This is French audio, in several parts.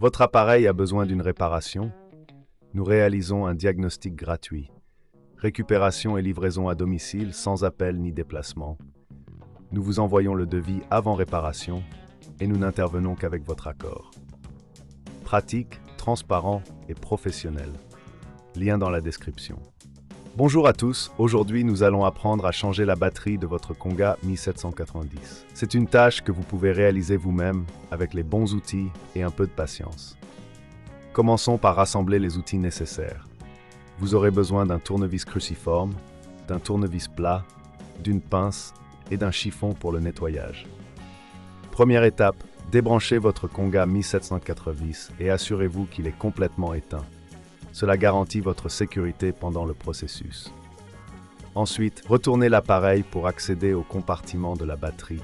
Votre appareil a besoin d'une réparation? Nous réalisons un diagnostic gratuit. Récupération et livraison à domicile sans appel ni déplacement. Nous vous envoyons le devis avant réparation et nous n'intervenons qu'avec votre accord. Pratique, transparent et professionnel. Lien dans la description. Bonjour à tous, aujourd'hui nous allons apprendre à changer la batterie de votre Konga Mi 790. C'est une tâche que vous pouvez réaliser vous-même avec les bons outils et un peu de patience. Commençons par rassembler les outils nécessaires. Vous aurez besoin d'un tournevis cruciforme, d'un tournevis plat, d'une pince et d'un chiffon pour le nettoyage. Première étape, débranchez votre Konga Mi 790 et assurez-vous qu'il est complètement éteint. Cela garantit votre sécurité pendant le processus. Ensuite, retournez l'appareil pour accéder au compartiment de la batterie.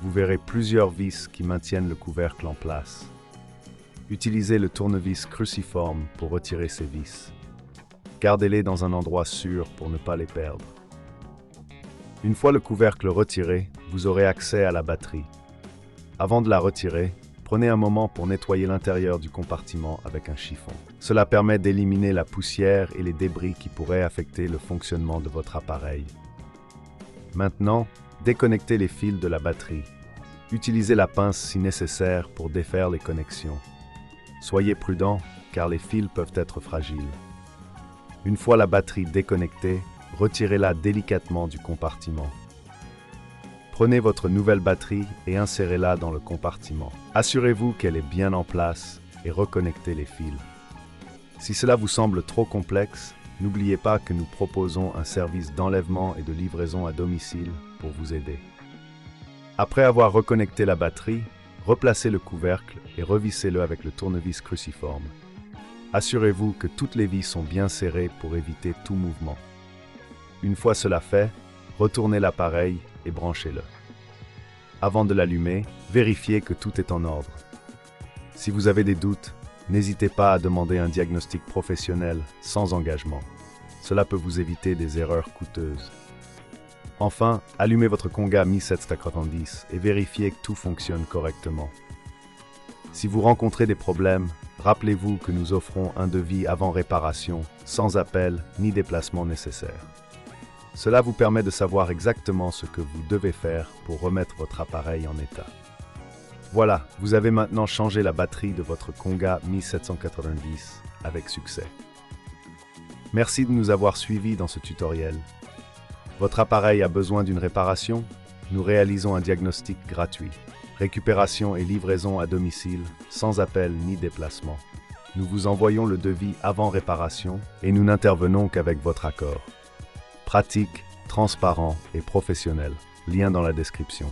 Vous verrez plusieurs vis qui maintiennent le couvercle en place. Utilisez le tournevis cruciforme pour retirer ces vis. Gardez-les dans un endroit sûr pour ne pas les perdre. Une fois le couvercle retiré, vous aurez accès à la batterie. Avant de la retirer, prenez un moment pour nettoyer l'intérieur du compartiment avec un chiffon. Cela permet d'éliminer la poussière et les débris qui pourraient affecter le fonctionnement de votre appareil. Maintenant, déconnectez les fils de la batterie. Utilisez la pince si nécessaire pour défaire les connexions. Soyez prudent car les fils peuvent être fragiles. Une fois la batterie déconnectée, retirez-la délicatement du compartiment. Prenez votre nouvelle batterie et insérez-la dans le compartiment. Assurez-vous qu'elle est bien en place et reconnectez les fils. Si cela vous semble trop complexe, n'oubliez pas que nous proposons un service d'enlèvement et de livraison à domicile pour vous aider. Après avoir reconnecté la batterie, replacez le couvercle et revissez-le avec le tournevis cruciforme. Assurez-vous que toutes les vis sont bien serrées pour éviter tout mouvement. Une fois cela fait, retournez l'appareil et branchez-le. Avant de l'allumer, vérifiez que tout est en ordre. Si vous avez des doutes, n'hésitez pas à demander un diagnostic professionnel sans engagement. Cela peut vous éviter des erreurs coûteuses. Enfin, allumez votre Konga Mi 790 et vérifiez que tout fonctionne correctement. Si vous rencontrez des problèmes, rappelez-vous que nous offrons un devis avant réparation, sans appel ni déplacement nécessaire. Cela vous permet de savoir exactement ce que vous devez faire pour remettre votre appareil en état. Voilà, vous avez maintenant changé la batterie de votre Konga Mi 790 avec succès. Merci de nous avoir suivis dans ce tutoriel. Votre appareil a besoin d'une réparation? Nous réalisons un diagnostic gratuit. Récupération et livraison à domicile, sans appel ni déplacement. Nous vous envoyons le devis avant réparation et nous n'intervenons qu'avec votre accord. Pratique, transparent et professionnel. Lien dans la description.